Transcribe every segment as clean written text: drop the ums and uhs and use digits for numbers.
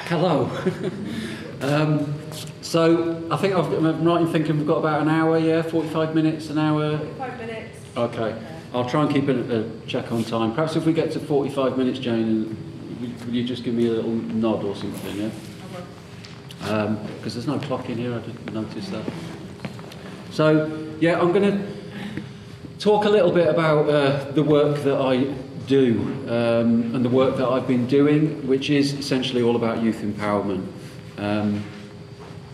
Hello. So I think I'm right in thinking we've got about an hour, yeah? 45 minutes, an hour? 45 minutes. Okay. Yeah. I'll try and keep a check on time. Perhaps if we get to 45 minutes, Jane, will you just give me a little nod or something, yeah? I will. Because there's no clock in here, I didn't notice that. So, yeah, I'm going to talk a little bit about the work that I do and the work that I've been doing, which is essentially all about youth empowerment.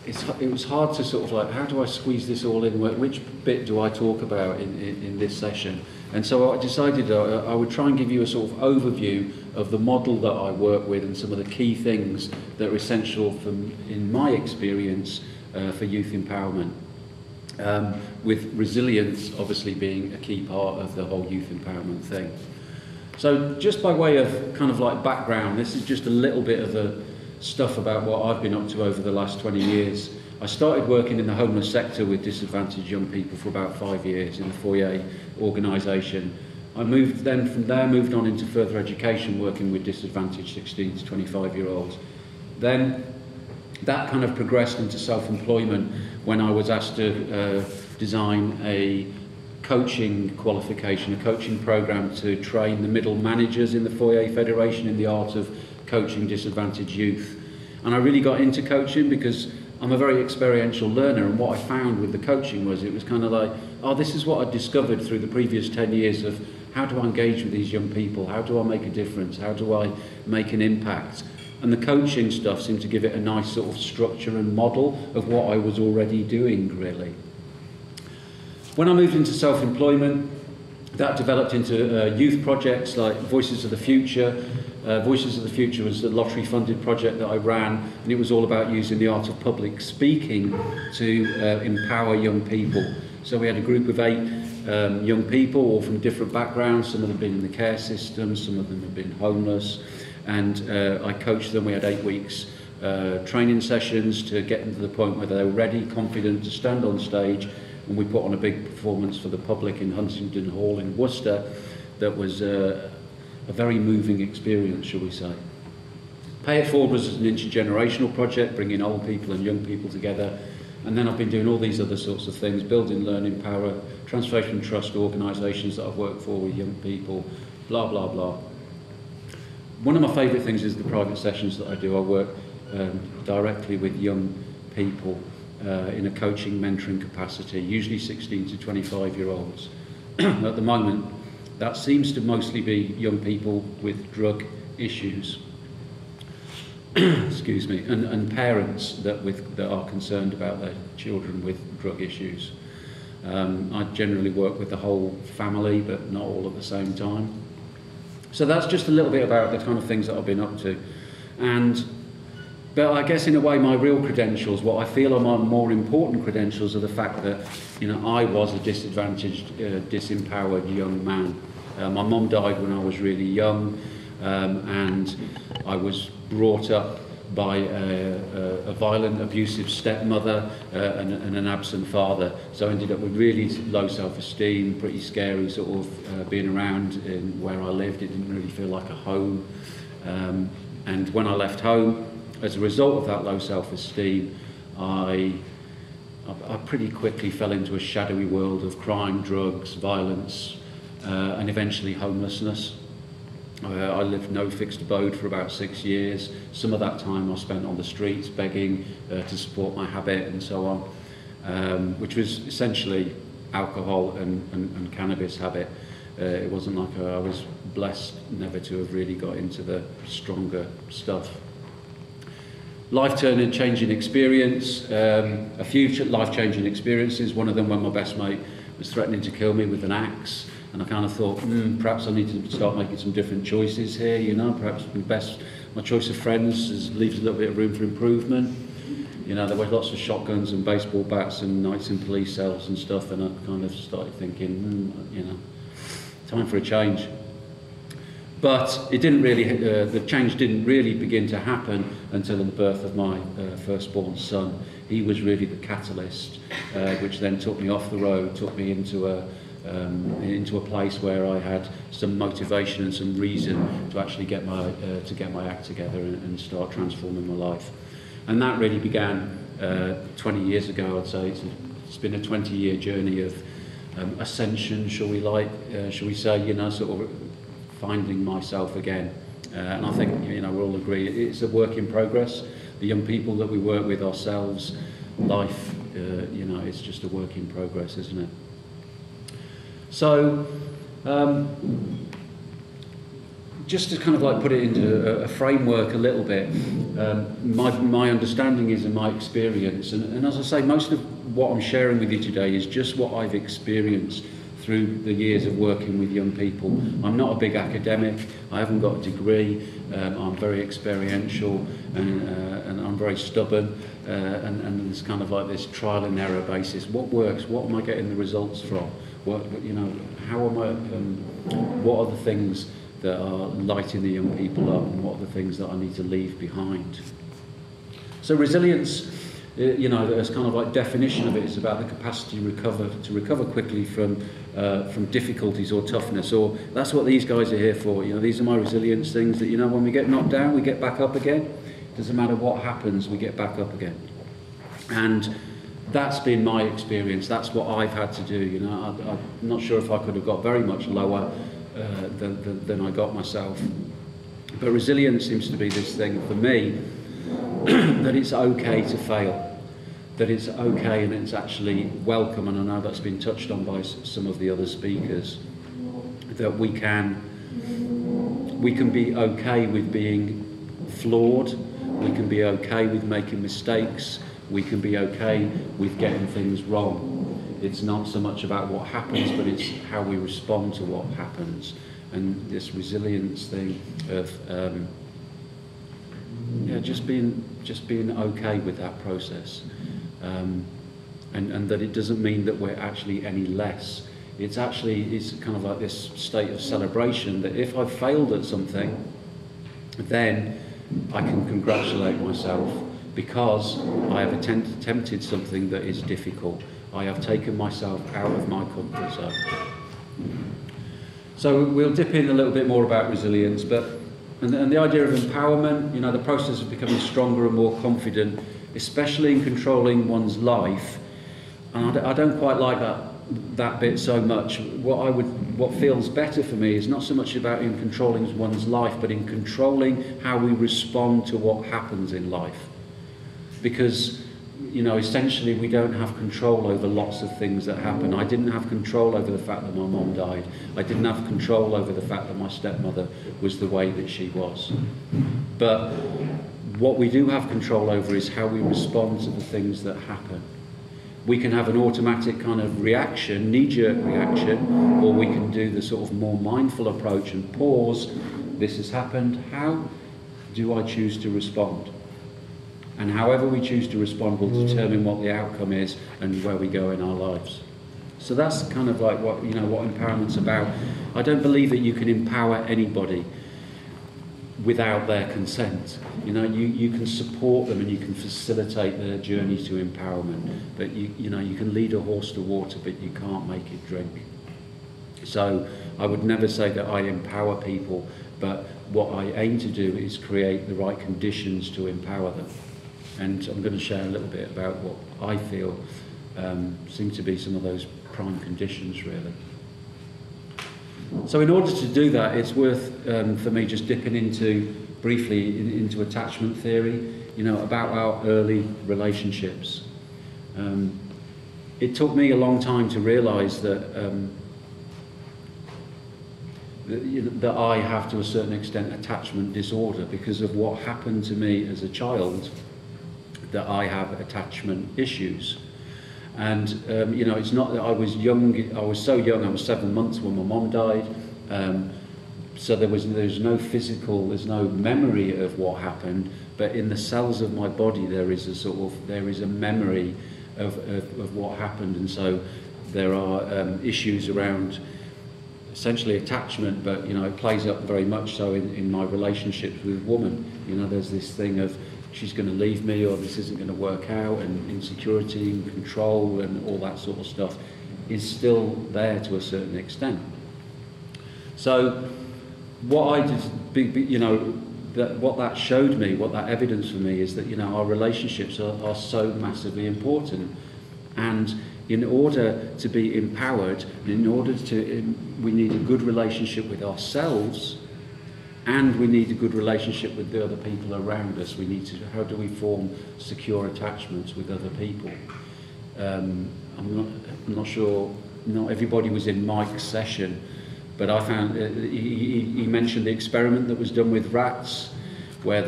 It was hard to sort of like, how do I squeeze this all in? Which bit do I talk about in this session? And so I decided I would try and give you a sort of overview of the model that I work with and some of the key things that are essential in my experience for youth empowerment. With resilience obviously being a key part of the whole youth empowerment thing. So just by way of kind of like background, this is just a little bit of the stuff about what I've been up to over the last 20 years. I started working in the homeless sector with disadvantaged young people for about 5 years in the Foyer organisation. I moved on into further education, working with disadvantaged 16 to 25-year-olds. Then that kind of progressed into self-employment when I was asked to design a coaching qualification, a coaching program to train the middle managers in the Foyer Federation in the art of coaching disadvantaged youth. And I really got into coaching because I'm a very experiential learner, and what I found with the coaching was it was kind of like, oh, this is what I discovered through the previous 10 years of how do I engage with these young people, how do I make a difference, how do I make an impact. And the coaching stuff seemed to give it a nice sort of structure and model of what I was already doing, really. When I moved into self-employment, that developed into youth projects like Voices of the Future. Voices of the Future was a lottery-funded project that I ran, and it was all about using the art of public speaking to empower young people. So we had a group of 8 young people, all from different backgrounds. Some of them had been in the care system, some of them had been homeless, and I coached them. We had 8 weeks training sessions to get them to the point where they were ready, confident to stand on stage, and we put on a big performance for the public in Huntingdon Hall in Worcester that was a very moving experience, shall we say. Pay It Forward was an intergenerational project, bringing old people and young people together. And then I've been doing all these other sorts of things, building learning power, transformation trust organisations that I've worked for with young people, blah, blah, blah. One of my favourite things is the private sessions that I do. I work directly with young people in a coaching, mentoring capacity, usually 16 to 25-year-olds. At the moment, that seems to mostly be young people with drug issues, excuse me, and parents that are concerned about their children with drug issues. I generally work with the whole family, but not all at the same time. So that's just a little bit about the kind of things that I've been up to. But I guess in a way my real credentials, what I feel are my more important credentials, are the fact that, you know, I was a disadvantaged, disempowered young man. My mum died when I was really young, and I was brought up by a violent, abusive stepmother and an absent father. So I ended up with really low self-esteem, pretty scary sort of being around in where I lived. It didn't really feel like a home. And when I left home, as a result of that low self-esteem, I pretty quickly fell into a shadowy world of crime, drugs, violence, and eventually homelessness. I lived no fixed abode for about 6 years. Some of that time I spent on the streets begging to support my habit and so on, which was essentially alcohol and cannabis habit. It wasn't like I was blessed never to have really got into the stronger stuff. Life-changing experience, a few life-changing experiences. One of them when my best mate was threatening to kill me with an axe, and I kind of thought, perhaps I need to start making some different choices here, you know, perhaps my choice of friends leaves a little bit of room for improvement. You know, there were lots of shotguns and baseball bats and nights in police cells and stuff, and I kind of started thinking, you know, time for a change. But it didn't really, the change didn't really begin to happen until the birth of my firstborn son. He was really the catalyst, which then took me off the road, took me into a place where I had some motivation and some reason to actually get my act together and start transforming my life. And that really began 20 years ago. I'd say it's been a 20-year journey of ascension, shall we say, you know, sort of finding myself again. And I think, you know, we all agree it's a work in progress. The young people that we work with, ourselves, life, you know, it's just a work in progress, isn't it? So, just to kind of like put it into a framework a little bit, my understanding is in my experience, and as I say, most of what I'm sharing with you today is just what I've experienced through the years of working with young people. I'm not a big academic, I haven't got a degree, I'm very experiential, and I'm very stubborn, and there's kind of like this trial and error basis. What works? What am I getting the results from? What, you know, how am I, what are the things that are lighting the young people up, and what are the things that I need to leave behind? So resilience, you know, as kind of like definition of it, is about the capacity to recover quickly from difficulties or toughness. Or that's what these guys are here for. You know, these are my resilience things that, you know, when we get knocked down, we get back up again. Doesn't matter what happens, we get back up again. And that's been my experience. That's what I've had to do. You know, I'm not sure if I could have got very much lower than I got myself. But resilience seems to be this thing for me that it's okay to fail. That it's okay and it's actually welcome, and I know that's been touched on by some of the other speakers, that we can be okay with being flawed, we can be okay with making mistakes, we can be okay with getting things wrong. It's not so much about what happens, but it's how we respond to what happens. And this resilience thing of just being okay with that process. And that it doesn't mean that we're actually any less. It's kind of like this state of celebration that if I've failed at something, then I can congratulate myself because I have attempted something that is difficult. I have taken myself out of my comfort zone. So we'll dip in a little bit more about resilience, and the idea of empowerment, you know, the process of becoming stronger and more confident, especially in controlling one's life. And I don't quite like that bit so much. What feels better for me is not so much about in controlling one's life, but in controlling how we respond to what happens in life. Because, you know, essentially we don't have control over lots of things that happen. I didn't have control over the fact that my mum died. I didn't have control over the fact that my stepmother was the way that she was. But what we do have control over is how we respond to the things that happen. We can have an automatic kind of reaction, knee-jerk reaction, or we can do the sort of more mindful approach and pause. This has happened. How do I choose to respond? And however we choose to respond will determine what the outcome is and where we go in our lives. So that's kind of like what empowerment's about. I don't believe that you can empower anybody without their consent. You know, you can support them and you can facilitate their journey to empowerment. But you know, you can lead a horse to water, but you can't make it drink. So I would never say that I empower people, but what I aim to do is create the right conditions to empower them. And I'm going to share a little bit about what I feel seem to be some of those prime conditions, really. So in order to do that, it's worth, for me, just dipping briefly into attachment theory, you know, about our early relationships. It took me a long time to realise that I have, to a certain extent, attachment disorder because of what happened to me as a child, that I have attachment issues. And, you know, it's not that I was young, I was so young, I was 7 months when my mom died, so there's no physical, there's no memory of what happened, but in the cells of my body there is a memory of what happened. And so there are issues around essentially attachment, but, you know, it plays up very much so in my relationships with women. You know, there's this thing of she's going to leave me, or this isn't going to work out, and insecurity and control and all that sort of stuff is still there to a certain extent. So what I did, what that showed me, what that evidence for me is that, our relationships are so massively important. And in order to be empowered, we need a good relationship with ourselves, and we need a good relationship with the other people around us. How do we form secure attachments with other people? I'm not sure, not everybody was in Mike's session, but I found, he mentioned the experiment that was done with rats, where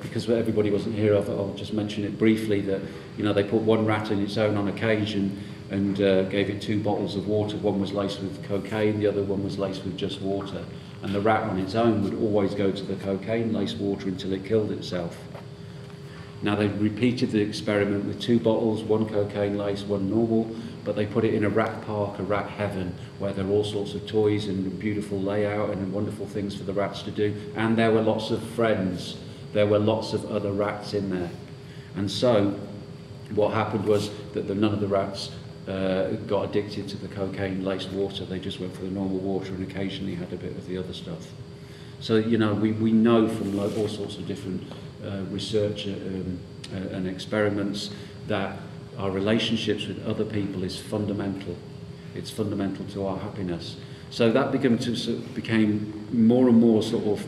because everybody wasn't here, I'll just mention it briefly, that, they put one rat in its own on a cage and gave it 2 bottles of water. One was laced with cocaine, the other one was laced with just water. And the rat on its own would always go to the cocaine-laced water until it killed itself. Now, they repeated the experiment with 2 bottles, one cocaine-laced, one normal, but they put it in a rat park, a rat heaven, where there are all sorts of toys and beautiful layout and wonderful things for the rats to do. And there were lots of friends. There were lots of other rats in there. And so what happened was that none of the rats got addicted to the cocaine-laced water. They just went for the normal water and occasionally had a bit of the other stuff. So, we know from all sorts of different research and experiments that our relationships with other people is fundamental. It's fundamental to our happiness. So that became more and more sort of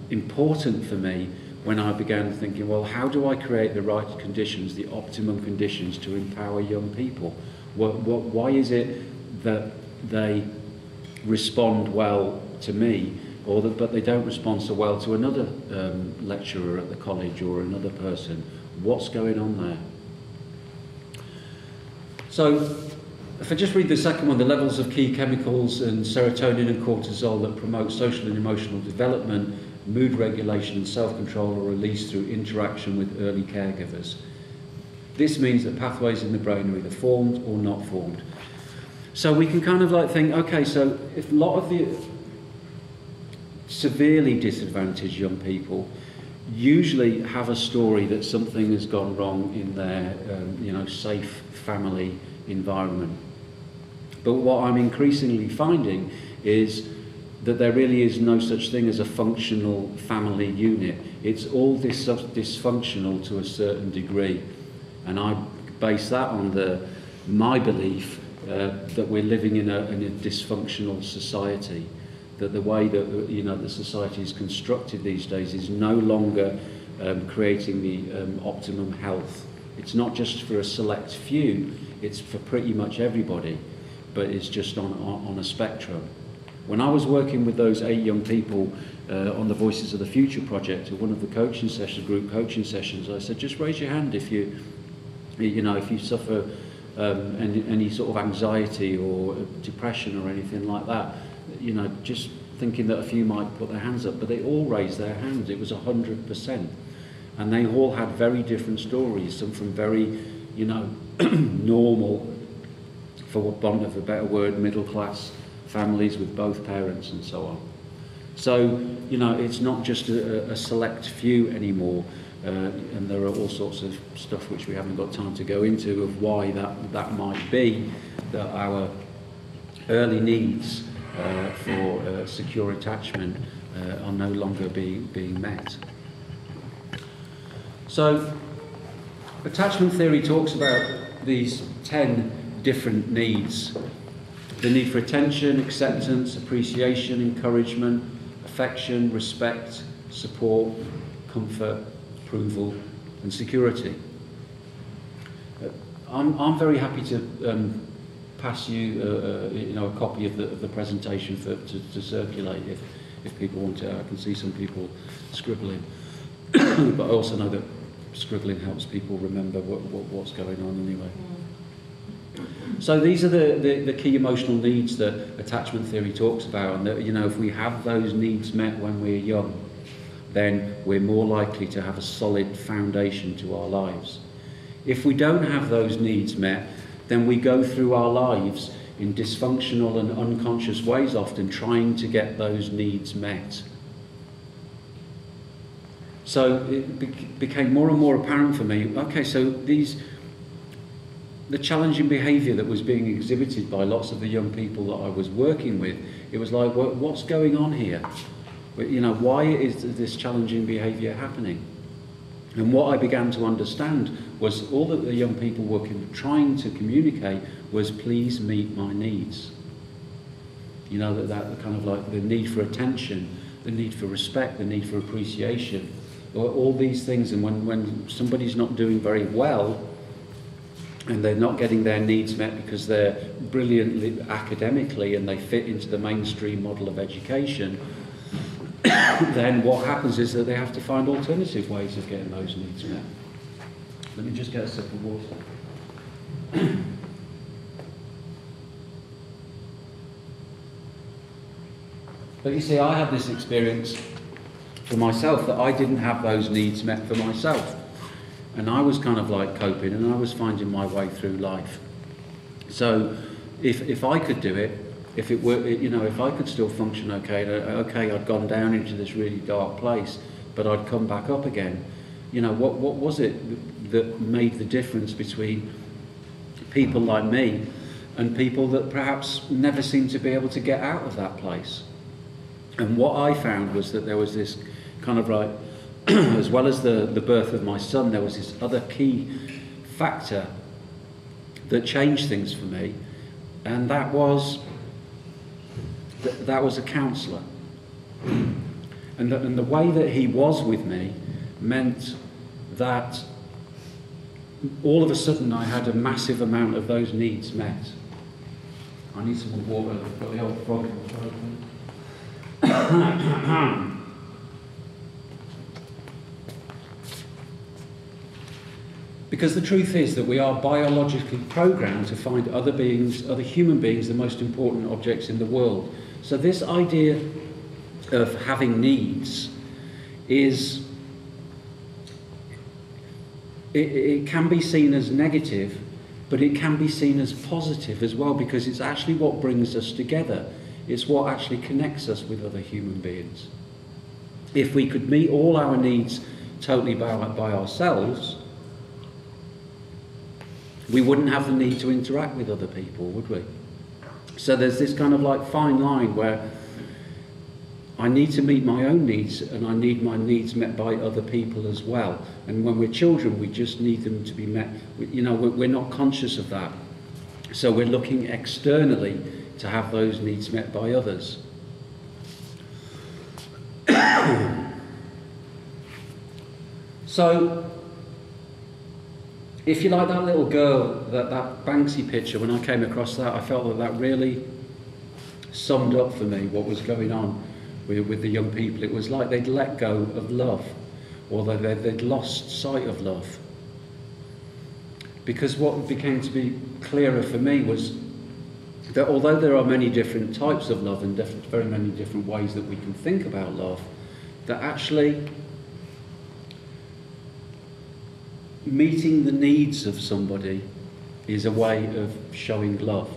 important for me when I began thinking, well, how do I create the right conditions, the optimum conditions to empower young people? Why is it that they respond well to me, but they don't respond so well to another lecturer at the college or another person? What's going on there? So, if I just read the second one, the levels of key chemicals and serotonin and cortisol that promote social and emotional development, mood regulation and self-control are released through interaction with early caregivers. This means that pathways in the brain are either formed or not formed. So we can kind of think, okay, so if a lot of the severely disadvantaged young people usually have a story that something has gone wrong in their safe family environment. But what I'm increasingly finding is that there really is no such thing as a functional family unit. It's all dysfunctional to a certain degree. And I base that on my belief that we're living in a dysfunctional society. That the way that the society is constructed these days is no longer creating the optimum health. It's not just for a select few, it's for pretty much everybody, but it's just on a spectrum. When I was working with those 8 young people on the Voices of the Future project, at one of the coaching sessions, group coaching sessions, I said, just raise your hand if you suffer any sort of anxiety or depression or anything like that. Just thinking that a few might put their hands up, but they all raised their hands. It was 100%. And they all had very different stories, some from very, normal, for want of a better word, middle class families with both parents and so on. So, it's not just a select few anymore, and there are all sorts of stuff which we haven't got time to go into of why that might be, that our early needs for secure attachment are no longer being met. So, attachment theory talks about these 10 different needs. The need for attention, acceptance, appreciation, encouragement, affection, respect, support, comfort, approval, and security. I'm very happy to pass you, a copy of the presentation to circulate if people want to. I can see some people scribbling, but I also know that scribbling helps people remember what's going on anyway. So these are the key emotional needs that attachment theory talks about, and that if we have those needs met when we're young, then we're more likely to have a solid foundation to our lives. If we don't have those needs met, then we go through our lives in dysfunctional and unconscious ways, often trying to get those needs met. So it became more and more apparent for me, okay, so the challenging behaviour that was being exhibited by lots of the young people that I was working with, it was like, what's going on here? You know, why is this challenging behaviour happening? And what I began to understand was all that the young people were trying to communicate was, please meet my needs. You know, that kind of like the need for attention, the need for respect, the need for appreciation, all these things. And when somebody's not doing very well, and they're not getting their needs met because they're brilliantly academically and they fit into the mainstream model of education, then what happens is that they have to find alternative ways of getting those needs met. Let me just get a sip of water. But you see, I had this experience for myself that I didn't have those needs met for myself. And I was kind of like coping, and I was finding my way through life. So if I could do it, if it were, you know, if I could still function okay, I'd gone down into this really dark place, but I'd come back up again. You know, what was it that made the difference between people like me and people that perhaps never seemed to be able to get out of that place? And what I found was that there was this kind of like, as well as the birth of my son, there was this other key factor that changed things for me, and that was a counsellor. And the way that he was with me meant that all of a sudden I had a massive amount of those needs met. I need some more water. I've got the old frog in the throat. Because the truth is that we are biologically programmed to find other human beings, the most important objects in the world. So this idea of having needs is, it can be seen as negative, but it can be seen as positive as well, because it's actually what brings us together. It's what actually connects us with other human beings. If we could meet all our needs totally by ourselves, we wouldn't have the need to interact with other people, would we? So there's this kind of like fine line where I need to meet my own needs, and I need my needs met by other people as well. And when we're children, we just need them to be met. You know, we're not conscious of that. So we're looking externally to have those needs met by others. So, if you like, that little girl, that Banksy picture, when I came across that, I felt that really summed up for me what was going on with the young people. It was like they'd let go of love, or they'd lost sight of love. Because what became to be clearer for me was that although there are many different types of love and very many different ways that we can think about love, that actually meeting the needs of somebody is a way of showing love.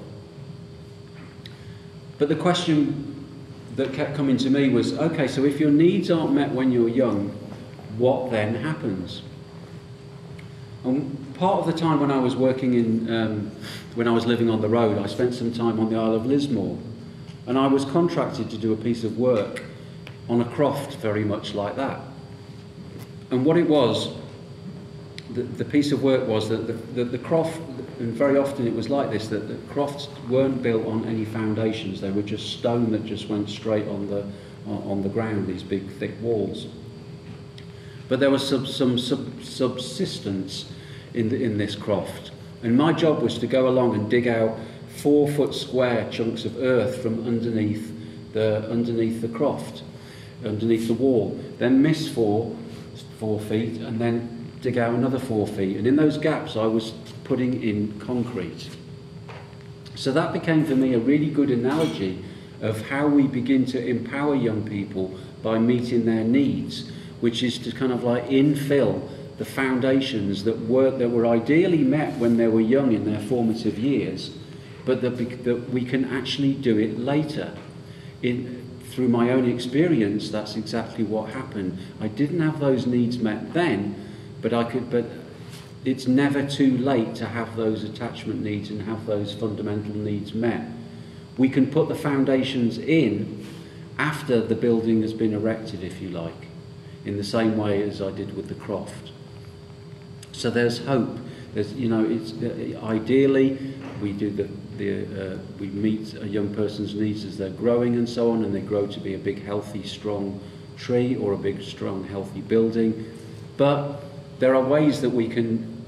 But the question that kept coming to me was, okay, so if your needs aren't met when you're young, what then happens? And part of the time when I was working when I was living on the road, I spent some time on the Isle of Lismore, and I was contracted to do a piece of work on a croft very much like that. And what it was, the piece of work was that the croft, and very often it was like this, that the crofts weren't built on any foundations. They were just stone that just went straight on the ground, these big thick walls. But there was some subsistence in this croft. And my job was to go along and dig out 4-foot square chunks of earth from underneath the croft, underneath the wall. Then miss 4 feet, and then dig out another 4 feet. And in those gaps I was putting in concrete. So that became for me a really good analogy of how we begin to empower young people by meeting their needs, which is to kind of like infill the foundations that were ideally met when they were young in their formative years, but that we can actually do it later. Through my own experience, that's exactly what happened. I didn't have those needs met then, but it's never too late to have those attachment needs and have those fundamental needs met. We can put the foundations in after the building has been erected, if you like, in the same way as I did with the croft. So there's hope. There's, you know, it's ideally we do we meet a young person's needs as they're growing and so on, and they grow to be a big, healthy, strong tree or a big, strong, healthy building. But there are ways that we can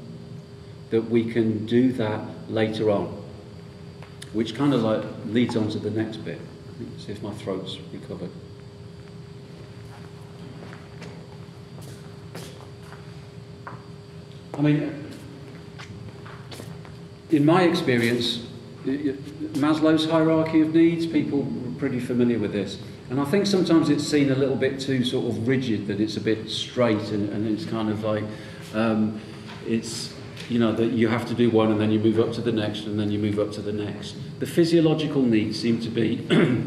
do that later on, which kind of like leads on to the next bit. Let's see if my throat's recovered. I mean, in my experience, Maslow's hierarchy of needs, people are pretty familiar with this. And I think sometimes it's seen a little bit too sort of rigid, that it's a bit straight and it's kind of like, it's, you know, that you have to do one and then you move up to the next and then you move up to the next. The physiological needs seem to be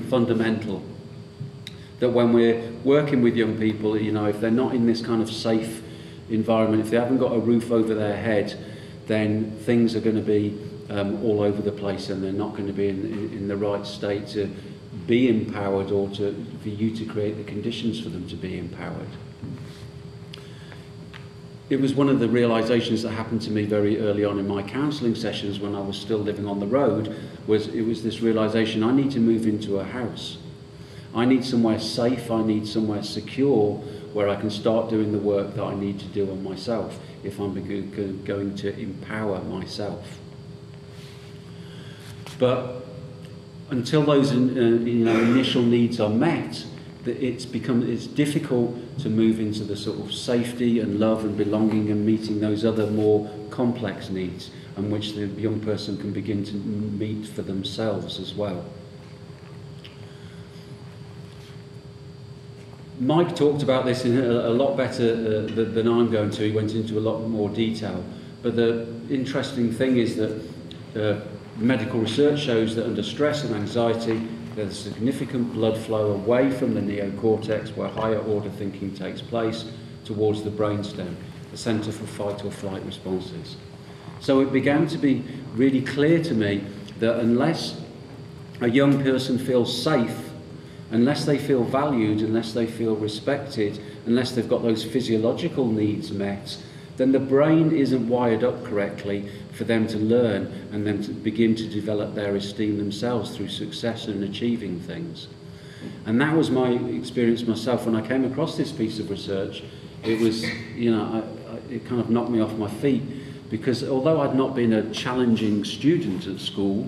fundamental. That when we're working with young people, you know, if they're not in this kind of safe environment, if they haven't got a roof over their head, then things are going to be all over the place, and they're not going to be in the right state to be empowered, or for you to create the conditions for them to be empowered. It was one of the realizations that happened to me very early on in my counselling sessions when I was still living on the road. It was this realization: I need to move into a house. I need somewhere safe, I need somewhere secure where I can start doing the work that I need to do on myself if I'm going to empower myself. But until those initial needs are met, it's difficult to move into the sort of safety and love and belonging and meeting those other more complex needs, and which the young person can begin to meet for themselves as well. Mike talked about this in a lot better than I'm going to. He went into a lot more detail. But the interesting thing is that medical research shows that under stress and anxiety, there's significant blood flow away from the neocortex, where higher order thinking takes place, towards the brainstem, the centre for fight or flight responses. So it began to be really clear to me that unless a young person feels safe, unless they feel valued, unless they feel respected, unless they've got those physiological needs met, then the brain isn't wired up correctly for them to learn and then to begin to develop their esteem themselves through success and achieving things. And that was my experience myself when I came across this piece of research. It was, you know, it kind of knocked me off my feet, because although I'd not been a challenging student at school,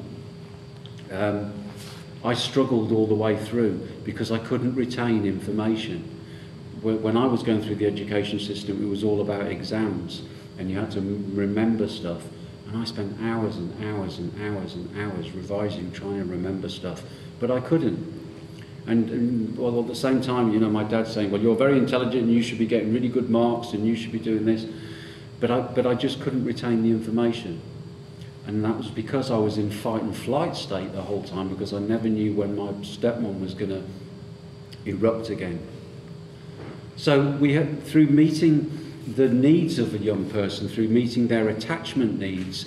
I struggled all the way through because I couldn't retain information. When I was going through the education system, it was all about exams, and you had to remember stuff. And I spent hours and hours and hours and hours revising, trying to remember stuff, but I couldn't. And well, at the same time, you know, my dad saying, well, you're very intelligent and you should be getting really good marks and you should be doing this. But I just couldn't retain the information. And that was because I was in fight and flight state the whole time, because I never knew when my stepmom was going to erupt again. So we had, through meeting the needs of a young person, through meeting their attachment needs,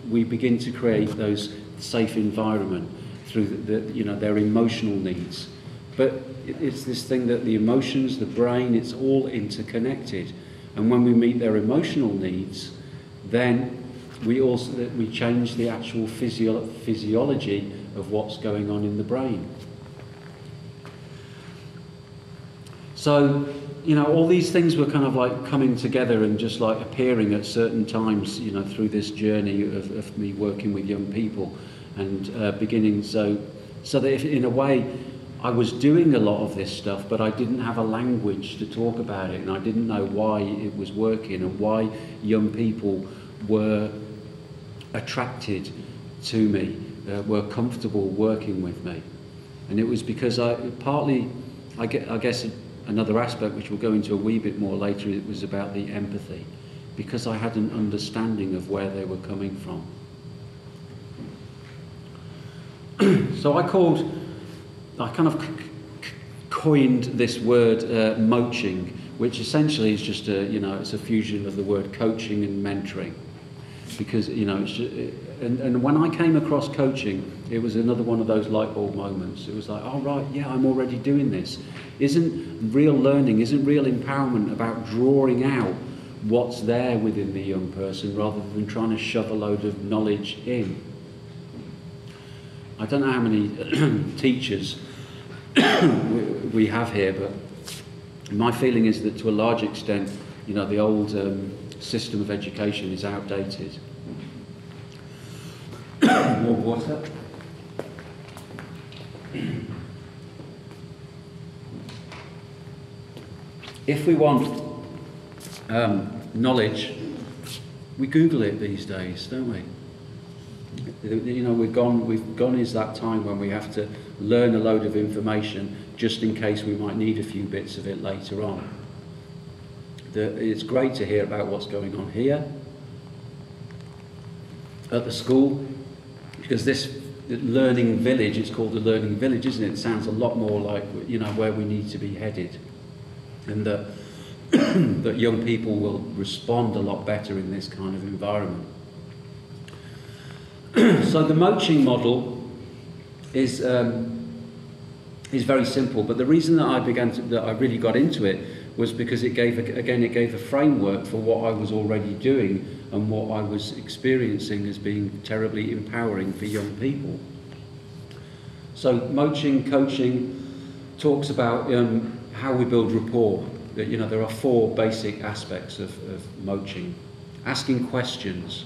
we begin to create those safe environment through their emotional needs. But it's this thing that the emotions, the brain, it's all interconnected. And when we meet their emotional needs, then we change the actual physiology of what's going on in the brain. So, you know, all these things were kind of like coming together and just like appearing at certain times, you know, through this journey of me working with young people, and beginning so that if, in a way, I was doing a lot of this stuff, but I didn't have a language to talk about it, and I didn't know why it was working and why young people were attracted to me, were comfortable working with me. And it was because I guess another aspect, which we'll go into a wee bit more later, it was about the empathy, because I had an understanding of where they were coming from. So I kind of coined this word moching, which essentially is just it's a fusion of the word coaching and mentoring. Because, it's just, and when I came across coaching, it was another one of those light bulb moments. It was like, oh right, yeah, I'm already doing this. Isn't real learning, isn't real empowerment about drawing out what's there within the young person rather than trying to shove a load of knowledge in? I don't know how many teachers we have here, but my feeling is that to a large extent, the old system of education is outdated. More water. If we want knowledge, we Google it these days, don't we? We've gone is that time when we have to learn a load of information just in case we might need a few bits of it later on. It's great to hear about what's going on here at the school, because this learning village, it's called a learning village, isn't it? It sounds a lot more like where we need to be headed, and that that young people will respond a lot better in this kind of environment. So the Moche model is very simple, but the reason that I really got into it was because it gave a framework for what I was already doing and what I was experiencing as being terribly empowering for young people. So Moche coaching talks about how we build rapport. There are 4 basic aspects of Moche: asking questions,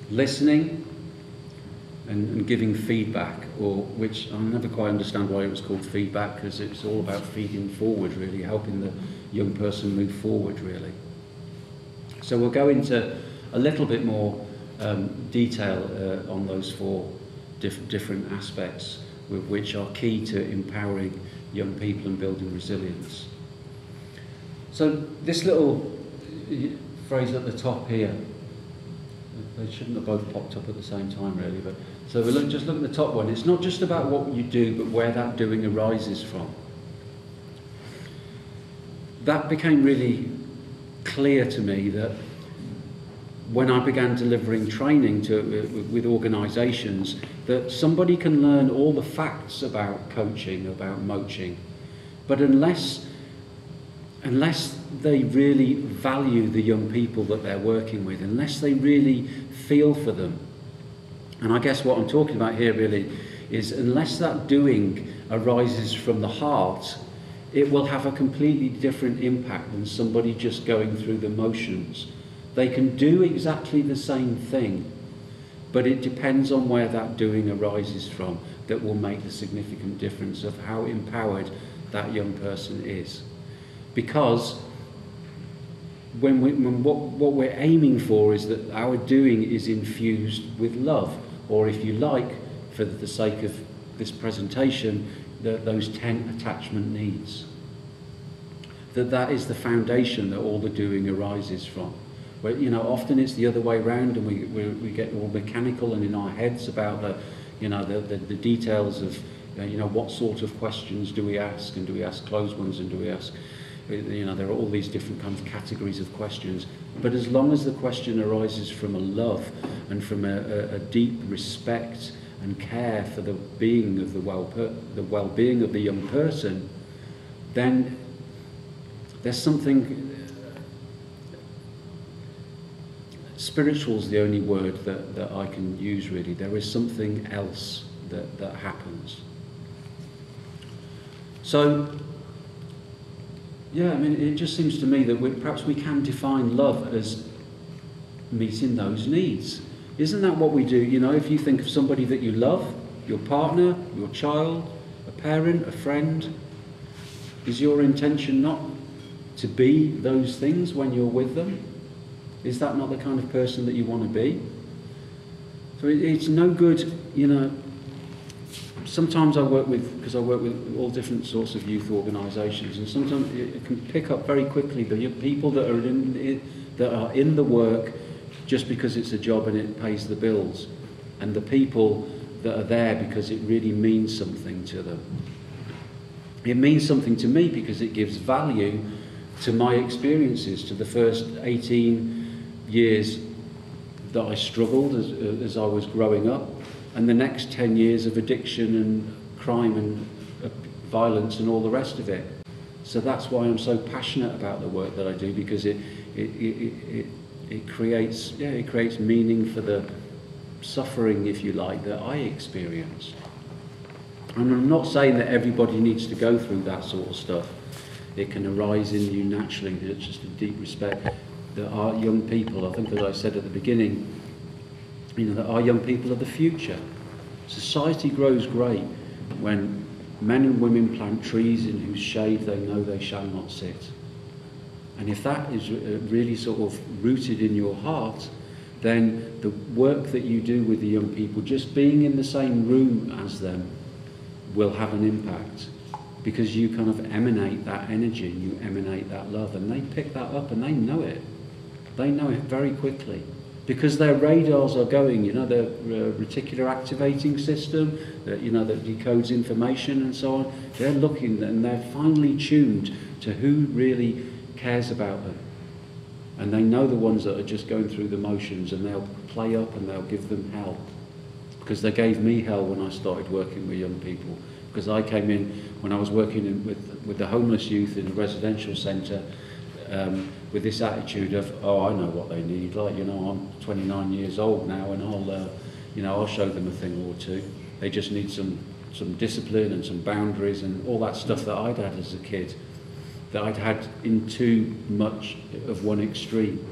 listening, and giving feedback, or which I never quite understand why it was called feedback, because it's all about feeding forward, really, helping the young person move forward, really. So we'll go into a little bit more detail on those 4 different aspects, which are key to empowering young people and building resilience. So this little phrase at the top here, they shouldn't have both popped up at the same time, really. But so just look at the top one. It's not just about what you do, but where that doing arises from. That became really clear to me that when I began delivering training with organisations, that somebody can learn all the facts about coaching, about moaching, but unless they really value the young people that they're working with, unless they really feel for them. And I guess what I'm talking about here really is, unless that doing arises from the heart, it will have a completely different impact than somebody just going through the motions. They can do exactly the same thing, but it depends on where that doing arises from that will make the significant difference of how empowered that young person is. Because what we're aiming for is that our doing is infused with love, or if you like, for the sake of this presentation, those 10 attachment needs. That is the foundation that all the doing arises from. Where, often it's the other way around, and we get all mechanical and in our heads about the details of what sort of questions do we ask, and do we ask closed ones, and do we ask. There are all these different kinds of categories of questions, but as long as the question arises from a love and from a deep respect and care for the being of the well-being of the young person, then there's something. Spiritual's the only word that I can use, really. There is something else that happens. So. Yeah, it just seems to me that perhaps we can define love as meeting those needs. Isn't that what we do? If you think of somebody that you love, your partner, your child, a parent, a friend, is your intention not to be those things when you're with them? Is that not the kind of person that you want to be? So it's no good, Sometimes because I work with all different sorts of youth organisations, and sometimes it can pick up very quickly the people that are in the work just because it's a job and it pays the bills, and the people that are there because it really means something to them. It means something to me because it gives value to my experiences, to the first 18 years that I struggled as I was growing up, and the next 10 years of addiction and crime and violence and all the rest of it. So that's why I'm so passionate about the work that I do, because it creates meaning for the suffering, if you like, that I experienced. And I'm not saying that everybody needs to go through that sort of stuff. It can arise in you naturally. There's just a deep respect that our young people, I think as I said at the beginning, that our young people are the future. Society grows great when men and women plant trees in whose shade they know they shall not sit. And if that is really sort of rooted in your heart, then the work that you do with the young people, just being in the same room as them, will have an impact, because you kind of emanate that energy, you emanate that love, and they pick that up and they know it. They know it very quickly, because their radars are going, their reticular activating system, that decodes information and so on. They're looking and they're finely tuned to who really cares about them. And they know the ones that are just going through the motions, and they'll play up and they'll give them hell. Because they gave me hell when I started working with young people. Because I came in, when I was working with the homeless youth in a residential centre, with this attitude of, I know what they need. I'm 29 years old now, and I'll show them a thing or two. They just need some discipline and some boundaries and all that stuff that I'd had as a kid, that I'd had in too much of one extreme.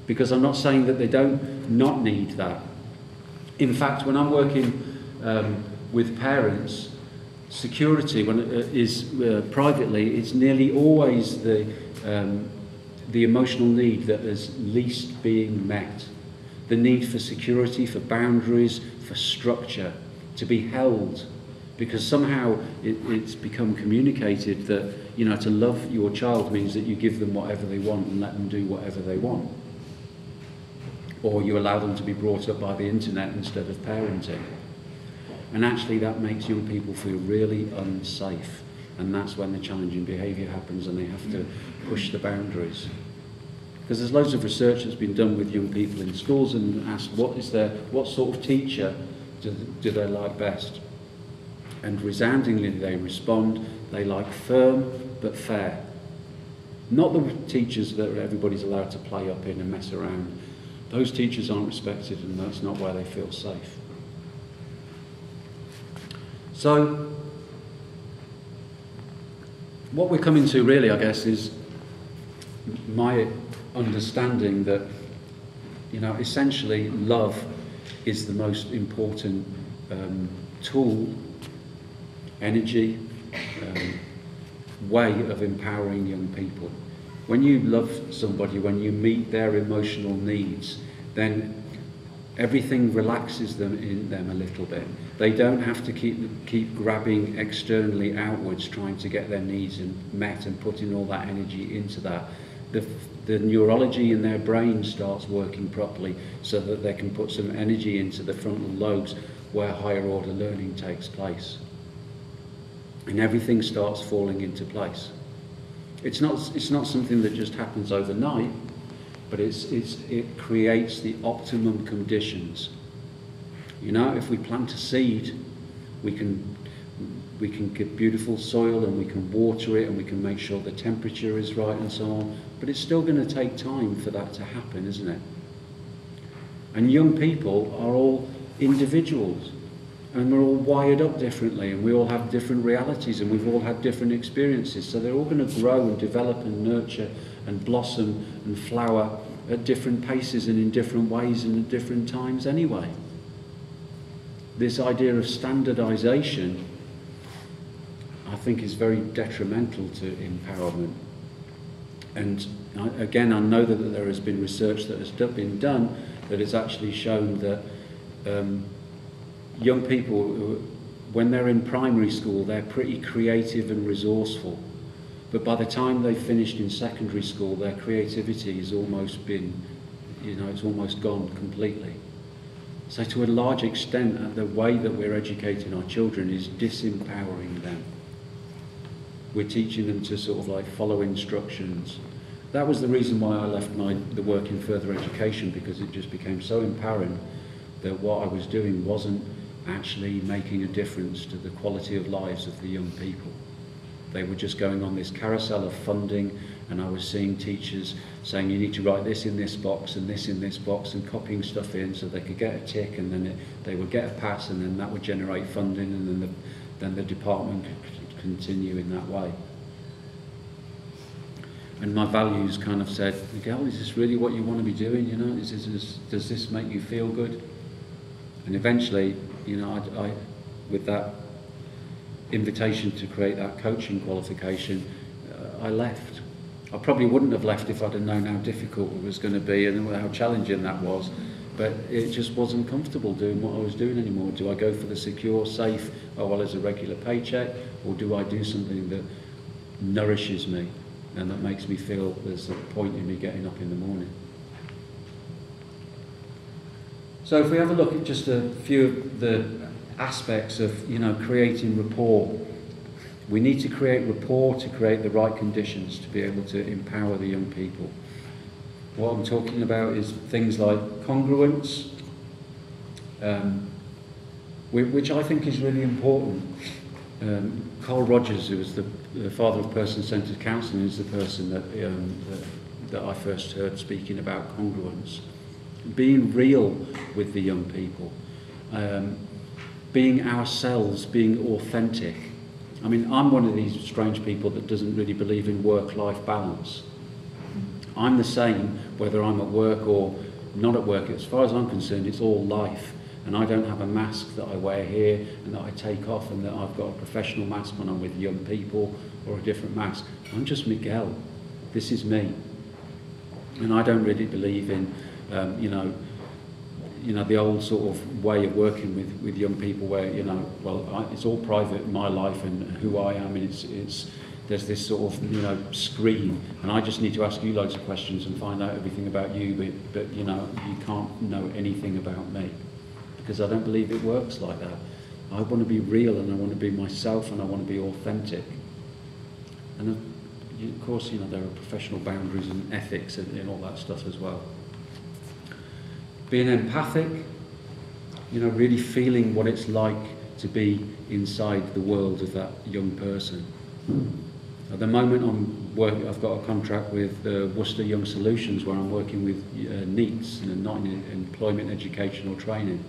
Because I'm not saying that they don't not need that. In fact, when I'm working with parents, security is privately, it's nearly always the emotional need that is least being met. The need for security, for boundaries, for structure, to be held. Because somehow it's become communicated that, to love your child means that you give them whatever they want and let them do whatever they want. Or you allow them to be brought up by the internet instead of parenting. And actually that makes young people feel really unsafe. And that's when the challenging behaviour happens and they have to push the boundaries. Because there's loads of research that's been done with young people in schools and asked what sort of teacher do they like best? And resoundingly they respond, they like firm but fair. Not the teachers that everybody's allowed to play up in and mess around. Those teachers aren't respected, and that's not where they feel safe. So, what we're coming to really, I guess, is my understanding that, essentially love is the most important tool, energy, way of empowering young people. When you love somebody, when you meet their emotional needs, then everything relaxes them in them a little bit. They don't have to keep grabbing externally outwards, trying to get their needs met and putting all that energy into that. The neurology in their brain starts working properly so that they can put some energy into the frontal lobes where higher order learning takes place. And everything starts falling into place. It's not something that just happens overnight, but it creates the optimum conditions. If we plant a seed, we can get beautiful soil and we can water it and we can make sure the temperature is right and so on. But it's still going to take time for that to happen, isn't it? And young people are all individuals. And we're all wired up differently, and we all have different realities, and we've all had different experiences. So they're all going to grow and develop and nurture and blossom and flower at different paces and in different ways and at different times anyway. This idea of standardization, I think, is very detrimental to empowerment. And again, I know that there has been research that has been done that has actually shown that young people, when they're in primary school, they're pretty creative and resourceful. But by the time they've finished in secondary school, their creativity has almost been, it's almost gone completely. So to a large extent, the way that we're educating our children is disempowering them. we're teaching them to sort of like follow instructions. That was the reason why I left the work in further education, because it just became so empowering that what I was doing wasn't actually making a difference to the quality of lives of the young people. They were just going on this carousel of funding, and I was seeing teachers saying you need to write this in this box and this in this box, and copying stuff in so they could get a tick, and then they would get a pass, and then that would generate funding, and then the department could continue in that way. And my values kind of said, Miguel, is this really what you want to be doing? You know, does this make you feel good? And eventually, you know, I with that invitation to create that coaching qualification, I left. I probably wouldn't have left if I'd have known how difficult it was going to be and how challenging that was, but it just wasn't comfortable doing what I was doing anymore. Do I go for the secure, safe, oh well, as a regular paycheck, or do I do something that nourishes me and that makes me feel there's a point in me getting up in the morning? So if we have a look at just a few of the aspects of, you know, creating rapport. We need to create rapport to create the right conditions to be able to empower the young people. What I'm talking about is things like congruence, which I think is really important. Carl Rogers, who was the father of person-centered counselling, is the person that I first heard speaking about congruence. Being real with the young people, being ourselves, being authentic. I mean, I'm one of these strange people that doesn't really believe in work-life balance. I'm the same whether I'm at work or not at work. As far as I'm concerned, it's all life. And I don't have a mask that I wear here and that I take off, and that I've got a professional mask when I'm with young people, or a different mask. I'm just Miguel. This is me. And I don't really believe in, you know, the old sort of way of working with young people where, you know, well, it's all private in my life and who I am, and there's this sort of, you know, screen, and I just need to ask you loads of questions and find out everything about you, but you know, you can't know anything about me, because I don't believe it works like that. I want to be real, and I want to be myself, and I want to be authentic. And of course, you know, there are professional boundaries and ethics and all that stuff as well. Being empathic, you know, really feeling what it's like to be inside the world of that young person. At the moment I've got a contract with Worcester Young Solutions, where I'm working with NEETs, and not in employment, education or training.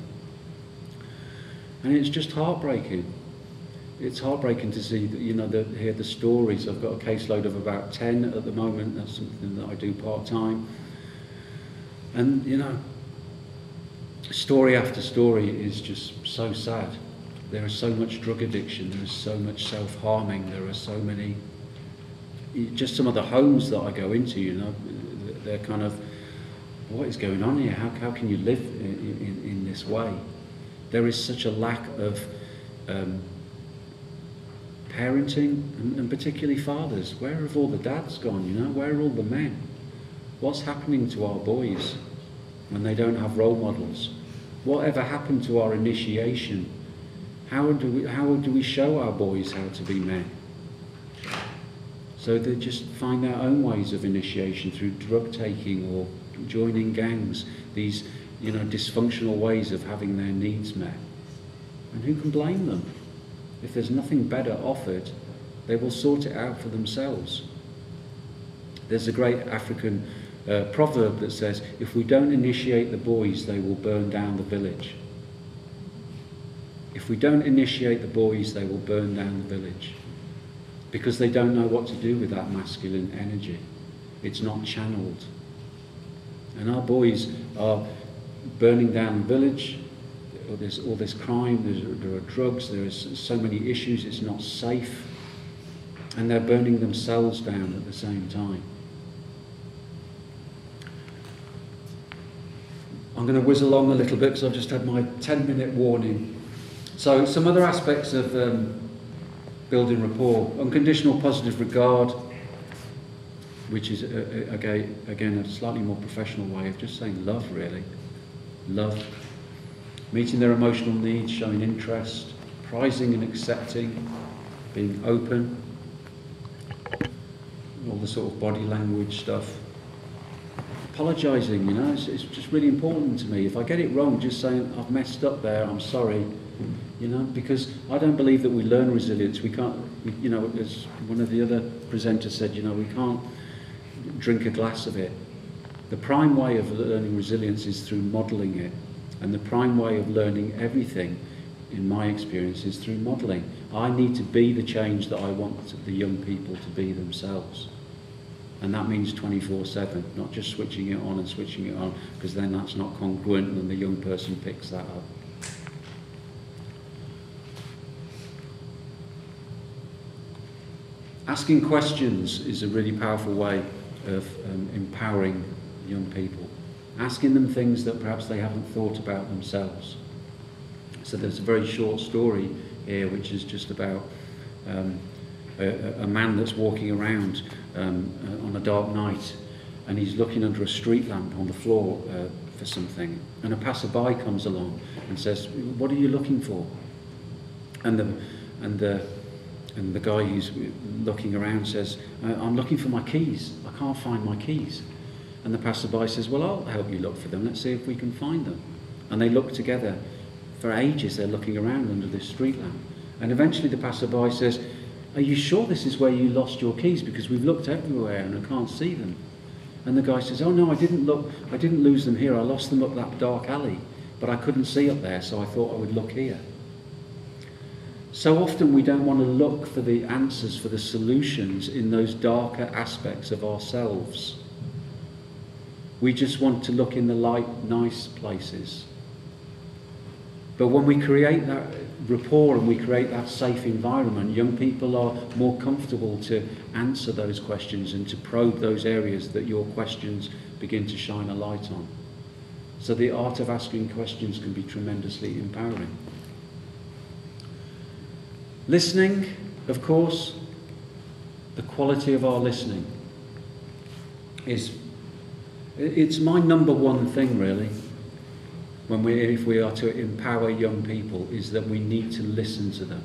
And it's just heartbreaking. It's heartbreaking to see, you know, hear the stories. I've got a caseload of about 10 at the moment. That's something that I do part-time. And, you know, story after story is just so sad. There is so much drug addiction, there is so much self-harming, there are so many, just some of the homes that I go into, you know, they're kind of, what is going on here? How can you live in this way? There is such a lack of parenting, and particularly fathers. Where have all the dads gone, you know? Where are all the men? What's happening to our boys when they don't have role models? Whatever happened to our initiation? How do we show our boys how to be men? So they just find their own ways of initiation through drug taking or joining gangs, these, you know, dysfunctional ways of having their needs met. And who can blame them? If there's nothing better offered, they will sort it out for themselves. There's a great African proverb that says, if we don't initiate the boys, they will burn down the village. If we don't initiate the boys, they will burn down the village. Because they don't know what to do with that masculine energy. It's not channeled. And our boys are burning down the village. There's all this crime, there are drugs, there is so many issues, it's not safe. And they're burning themselves down at the same time. I'm going to whiz along a little bit because I've just had my 10-minute warning. So some other aspects of building rapport. Unconditional positive regard, which is, again, a slightly more professional way of just saying love, really. Love. Meeting their emotional needs, showing interest, prizing and accepting, being open. all the sort of body language stuff. Apologising, you know, it's just really important to me. If I get it wrong, just saying I've messed up there, I'm sorry, you know, because I don't believe that we learn resilience. We can't, you know, as one of the other presenters said, you know, we can't drink a glass of it. The prime way of learning resilience is through modelling it, and the prime way of learning everything, in my experience, is through modelling. I need to be the change that I want the young people to be themselves. And that means 24/7, not just switching it on and switching it on, because then that's not congruent and the young person picks that up. Asking questions is a really powerful way of empowering young people. Asking them things that perhaps they haven't thought about themselves. So there's a very short story here which is just about a man that's walking around on a dark night, and he's looking under a street lamp on the floor for something, and a passerby comes along and says, "What are you looking for?" And the guy who's looking around says, "I'm looking for my keys. I can't find my keys." And the passerby says, "Well, I'll help you look for them. Let's see if we can find them." And they look together. For ages they're looking around under this street lamp. And eventually the passerby says, "Are you sure this is where you lost your keys? Because we've looked everywhere and I can't see them." And the guy says, "Oh no, I didn't lose them here. I lost them up that dark alley. But I couldn't see up there, so I thought I would look here." So often we don't want to look for the answers, for the solutions in those darker aspects of ourselves. We just want to look in the light, nice places. But when we create that rapport and we create that safe environment, young people are more comfortable to answer those questions and to probe those areas that your questions begin to shine a light on. So the art of asking questions can be tremendously empowering. Listening, of course, the quality of our listening it's my number one thing really. If we are to empower young people, is that we need to listen to them,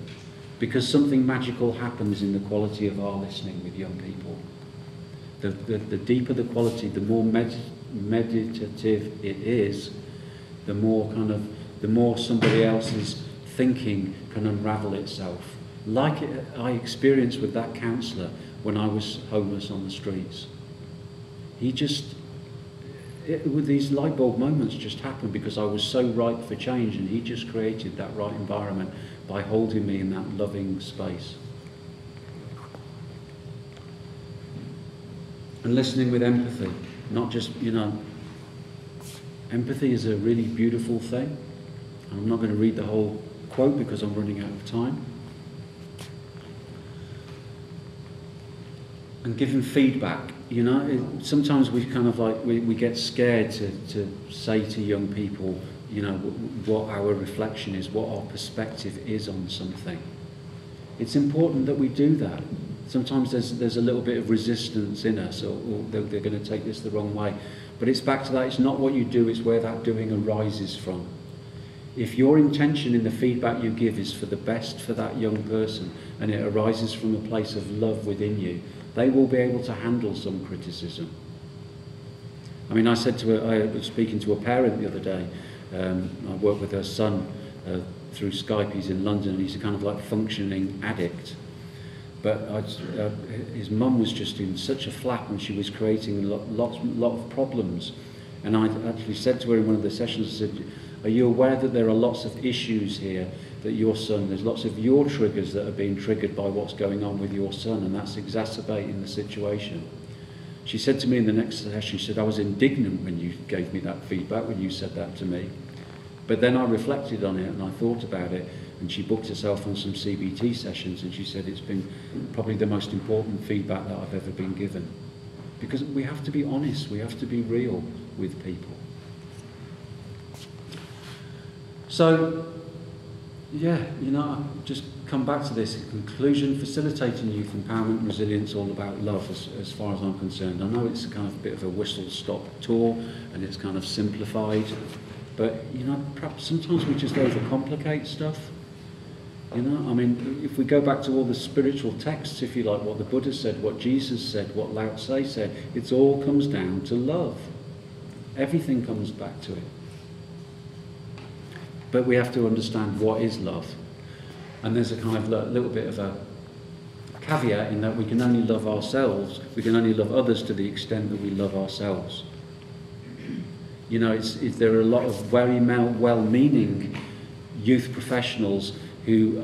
because something magical happens in the quality of our listening with young people. The deeper the quality, the more meditative it is, the more somebody else's thinking can unravel itself. Like I experienced with that counsellor when I was homeless on the streets. With these light bulb moments just happened because I was so ripe for change, and he just created that right environment by holding me in that loving space. And listening with empathy, not just, empathy is a really beautiful thing. And I'm not going to read the whole quote because I'm running out of time. And giving feedback. Sometimes we we get scared to say to young people, what our reflection is, what our perspective is on something. It's important that we do that. Sometimes there's a little bit of resistance in us, or they're going to take this the wrong way. But it's back to that, it's not what you do, it's where that doing arises from. If your intention in the feedback you give is for the best for that young person, and it arises from a place of love within you, they will be able to handle some criticism. I mean, I was speaking to a parent the other day. I work with her son through Skype. He's in London, and he's a kind of like functioning addict. But his mum was just in such a flap, and she was creating a lot of problems. And I actually said to her in one of the sessions, I said, "Are you aware that there are lots of issues here that there's lots of your triggers that are being triggered by what's going on with your son, and that's exacerbating the situation?" She said to me in the next session, she said, "I was indignant when you gave me that feedback, when you said that to me. But then I reflected on it and I thought about it," and she booked herself on some CBT sessions, and she said it's been probably the most important feedback that I've ever been given. Because we have to be honest, we have to be real with people. So, just come back to this. In conclusion, facilitating youth empowerment and resilience, all about love as far as I'm concerned. I know it's kind of a bit of a whistle-stop tour and it's kind of simplified, but perhaps sometimes we just overcomplicate stuff. You know, I mean, if we go back to all the spiritual texts, if you like, what the Buddha said, what Jesus said, what Lao Tse said, it all comes down to love. Everything comes back to it. But we have to understand what is love. And there's a kind of little bit of a caveat in that we can only love ourselves, we can only love others to the extent that we love ourselves. You know, there are a lot of very well-meaning youth professionals who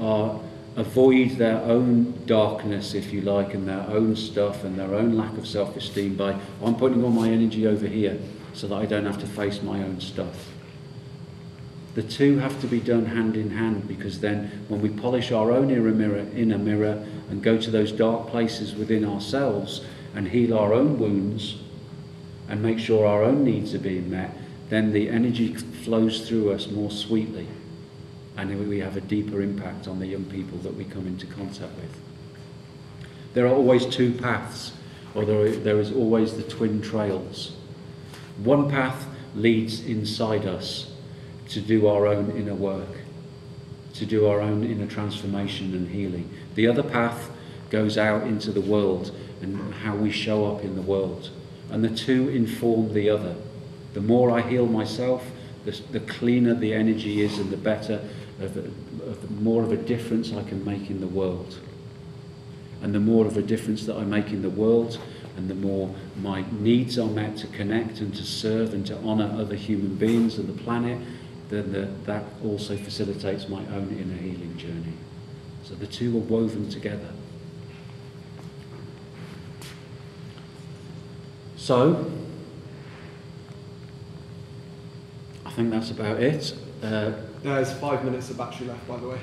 avoid their own darkness, if you like, and their own stuff and their own lack of self-esteem by, I'm putting all my energy over here so that I don't have to face my own stuff. The two have to be done hand in hand, because then when we polish our own inner mirror and go to those dark places within ourselves and heal our own wounds and make sure our own needs are being met, then the energy flows through us more sweetly, and we have a deeper impact on the young people that we come into contact with. There are always two paths, or there is always the twin trails. One path leads inside us to do our own inner work, to do our own inner transformation and healing. The other path goes out into the world and how we show up in the world. And the two inform the other. The more I heal myself, the cleaner the energy is, and the better, more of a difference I can make in the world. And the more of a difference that I make in the world, and the more my needs are met to connect and to serve and to honour other human beings and the planet, then that also facilitates my own inner healing journey. So the two are woven together. So, I think that's about it. There's 5 minutes of battery left, by the way.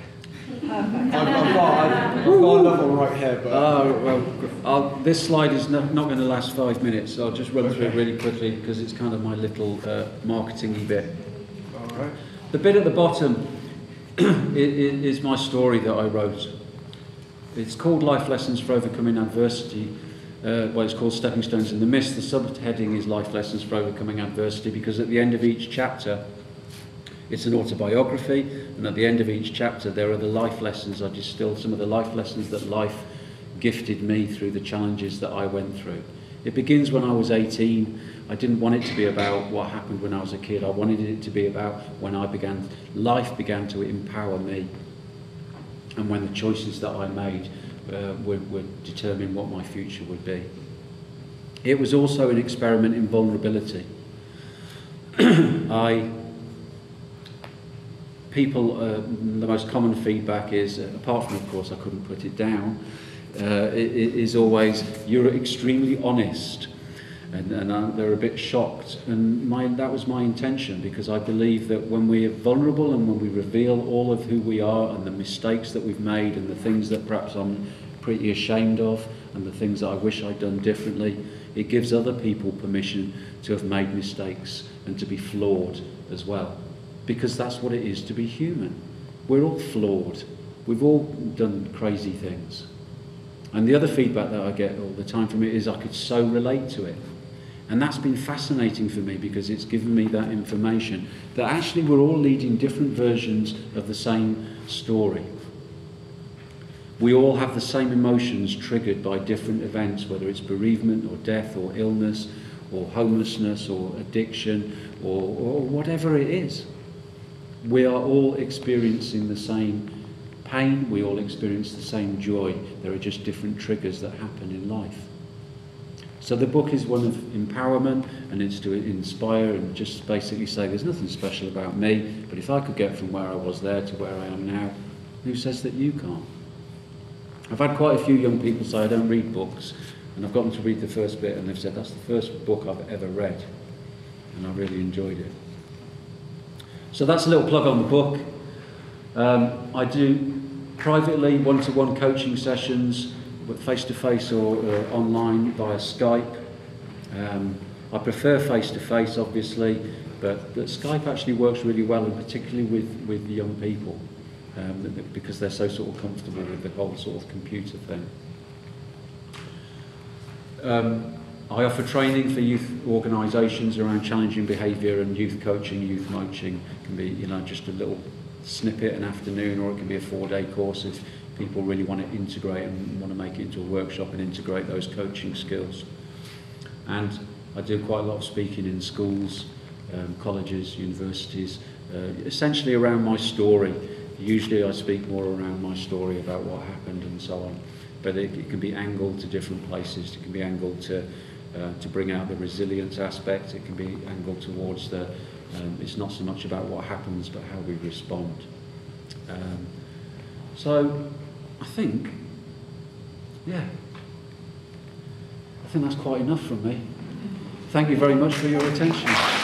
I've got another one right here. But this slide is not going to last 5 minutes, so I'll just run through it really quickly because it's kind of my little marketing-y bit. All right. The bit at the bottom is my story that I wrote. It's called Life Lessons for Overcoming Adversity. It's called Stepping Stones in the Mist. The subheading is Life Lessons for Overcoming Adversity, because at the end of each chapter, it's an autobiography, and at the end of each chapter there are the life lessons. I distill some of the life lessons that life gifted me through the challenges that I went through. It begins when I was 18. I didn't want it to be about what happened when I was a kid. I wanted it to be about when life began to empower me, and when the choices that I made would determine what my future would be. It was also an experiment in vulnerability. The most common feedback is, apart from, of course, I couldn't put it down, is always, you're extremely honest, and they're a bit shocked. And that was my intention, because I believe that when we are vulnerable and when we reveal all of who we are and the mistakes that we've made and the things that perhaps I'm pretty ashamed of and the things that I wish I'd done differently, it gives other people permission to have made mistakes and to be flawed as well. Because that's what it is to be human. We're all flawed. We've all done crazy things. And the other feedback that I get all the time from it is I could so relate to it. And that's been fascinating for me, because it's given me that information that actually we're all leading different versions of the same story. We all have the same emotions triggered by different events, whether it's bereavement or death or illness or homelessness or addiction or whatever it is. We are all experiencing the same pain, we all experience the same joy. There are just different triggers that happen in life. So the book is one of empowerment, and it's to inspire and just basically say there's nothing special about me, but if I could get from where I was there to where I am now, who says that you can't? I've had quite a few young people say I don't read books, and I've got them to read the first bit, and they've said that's the first book I've ever read, and I really enjoyed it. So that's a little plug on the book. I do privately one-to-one coaching sessions, face-to-face or online via Skype. I prefer face-to-face, obviously, but Skype actually works really well, and particularly with young people, because they're so sort of comfortable with the whole sort of computer thing. I offer training for youth organisations around challenging behaviour, and youth coaching, youth moching can be, just a little snippet, an afternoon, or it can be a 4-day course if people really want to integrate and want to make it into a workshop and integrate those coaching skills. And I do quite a lot of speaking in schools, colleges, universities, essentially around my story. Usually I speak more around my story about what happened and so on, but it can be angled to different places. It can be angled to bring out the resilience aspect. It can be angled towards the, it's not so much about what happens, but how we respond. So I think that's quite enough from me. Thank you very much for your attention.